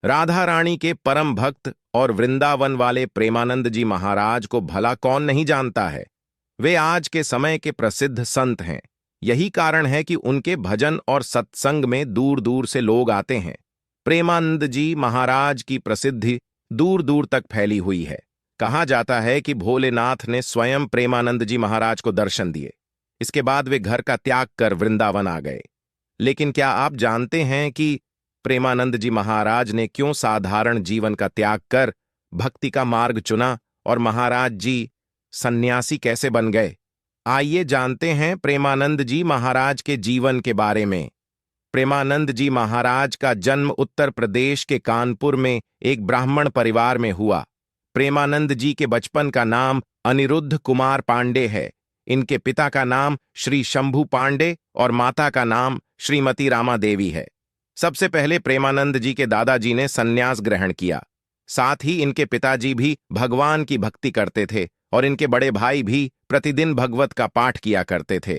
राधा रानी के परम भक्त और वृंदावन वाले प्रेमानंद जी महाराज को भला कौन नहीं जानता है। वे आज के समय के प्रसिद्ध संत हैं। यही कारण है कि उनके भजन और सत्संग में दूर दूर से लोग आते हैं। प्रेमानंद जी महाराज की प्रसिद्धि दूर दूर तक फैली हुई है। कहा जाता है कि भोलेनाथ ने स्वयं प्रेमानंद जी महाराज को दर्शन दिए। इसके बाद वे घर का त्याग कर वृंदावन आ गए। लेकिन क्या आप जानते हैं कि प्रेमानंद जी महाराज ने क्यों साधारण जीवन का त्याग कर भक्ति का मार्ग चुना और महाराज जी सन्यासी कैसे बन गए? आइए जानते हैं प्रेमानंद जी महाराज के जीवन के बारे में। प्रेमानंद जी महाराज का जन्म उत्तर प्रदेश के कानपुर में एक ब्राह्मण परिवार में हुआ। प्रेमानंद जी के बचपन का नाम अनिरुद्ध कुमार पांडे है। इनके पिता का नाम श्री शंभू पांडे और माता का नाम श्रीमती रामा देवी है। सबसे पहले प्रेमानंद जी के दादाजी ने सन्यास ग्रहण किया। साथ ही इनके पिताजी भी भगवान की भक्ति करते थे और इनके बड़े भाई भी प्रतिदिन भगवत का पाठ किया करते थे।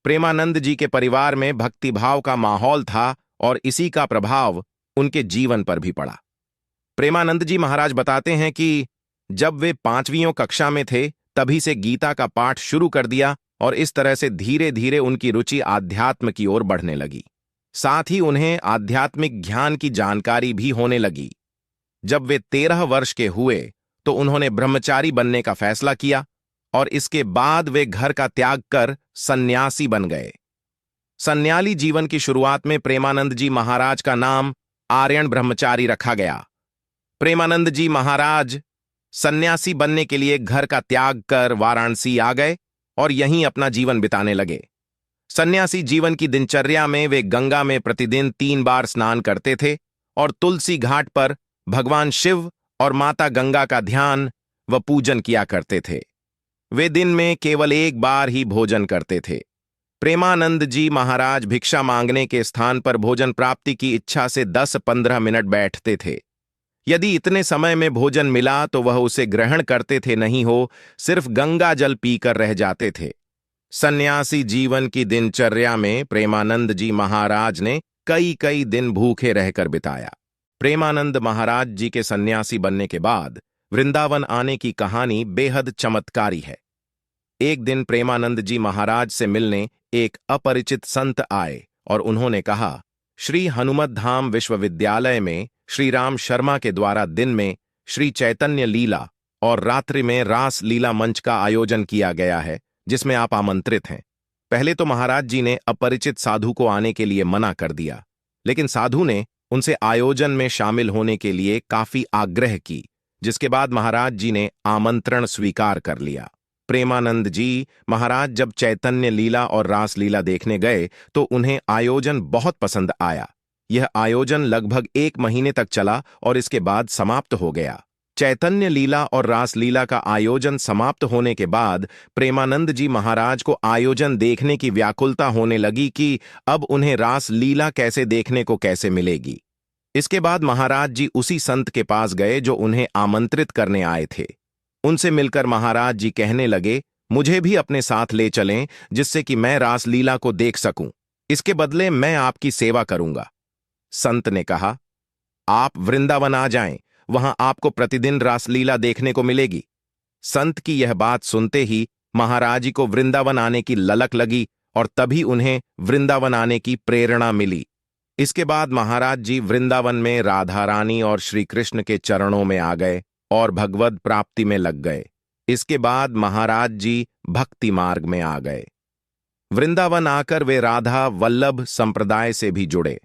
प्रेमानंद जी के परिवार में भक्तिभाव का माहौल था और इसी का प्रभाव उनके जीवन पर भी पड़ा। प्रेमानंद जी महाराज बताते हैं कि जब वे 5वीं कक्षा में थे तभी से गीता का पाठ शुरू कर दिया और इस तरह से धीरे धीरे उनकी रुचि आध्यात्म की ओर बढ़ने लगी। साथ ही उन्हें आध्यात्मिक ज्ञान की जानकारी भी होने लगी। जब वे 13 वर्ष के हुए तो उन्होंने ब्रह्मचारी बनने का फैसला किया और इसके बाद वे घर का त्याग कर सन्यासी बन गए। सन्याली जीवन की शुरुआत में प्रेमानंद जी महाराज का नाम आर्यन ब्रह्मचारी रखा गया। प्रेमानंद जी महाराज सन्यासी बनने के लिए घर का त्याग कर वाराणसी आ गए और यहीं अपना जीवन बिताने लगे। सन्यासी जीवन की दिनचर्या में वे गंगा में प्रतिदिन 3 बार स्नान करते थे और तुलसी घाट पर भगवान शिव और माता गंगा का ध्यान व पूजन किया करते थे। वे दिन में केवल 1 बार ही भोजन करते थे। प्रेमानंद जी महाराज भिक्षा मांगने के स्थान पर भोजन प्राप्ति की इच्छा से 10-15 मिनट बैठते थे। यदि इतने समय में भोजन मिला तो वह उसे ग्रहण करते थे, नहीं हो सिर्फ गंगा जल पीकर रह जाते थे। सन्यासी जीवन की दिनचर्या में प्रेमानंद जी महाराज ने कई दिन भूखे रहकर बिताया। प्रेमानंद महाराज जी के सन्यासी बनने के बाद वृंदावन आने की कहानी बेहद चमत्कारी है। एक दिन प्रेमानंद जी महाराज से मिलने एक अपरिचित संत आए और उन्होंने कहा, श्री हनुमत धाम विश्वविद्यालय में श्री राम शर्मा के द्वारा दिन में श्री चैतन्य लीला और रात्रि में रास लीला मंच का आयोजन किया गया है, जिसमें आप आमंत्रित हैं। पहले तो महाराज जी ने अपरिचित साधु को आने के लिए मना कर दिया, लेकिन साधु ने उनसे आयोजन में शामिल होने के लिए काफी आग्रह की, जिसके बाद महाराज जी ने आमंत्रण स्वीकार कर लिया। प्रेमानंद जी महाराज जब चैतन्य लीला और रास लीला देखने गए तो उन्हें आयोजन बहुत पसंद आया। यह आयोजन लगभग 1 महीने तक चला और इसके बाद समाप्त हो गया। चैतन्य लीला और रास लीला का आयोजन समाप्त होने के बाद प्रेमानंद जी महाराज को आयोजन देखने की व्याकुलता होने लगी कि अब उन्हें रास लीला कैसे देखने को कैसे मिलेगी। इसके बाद महाराज जी उसी संत के पास गए जो उन्हें आमंत्रित करने आए थे। उनसे मिलकर महाराज जी कहने लगे, मुझे भी अपने साथ ले चलें जिससे कि मैं रास लीला को देख सकूं। इसके बदले मैं आपकी सेवा करूंगा। संत ने कहा, आप वृंदावन आ जाएं, वहां आपको प्रतिदिन रासलीला देखने को मिलेगी। संत की यह बात सुनते ही महाराज जी को वृंदावन आने की ललक लगी और तभी उन्हें वृंदावन आने की प्रेरणा मिली। इसके बाद महाराज जी वृंदावन में राधा रानी और श्री कृष्ण के चरणों में आ गए और भगवद प्राप्ति में लग गए। इसके बाद महाराज जी भक्ति मार्ग में आ गए। वृंदावन आकर वे राधा वल्लभ संप्रदाय से भी जुड़े।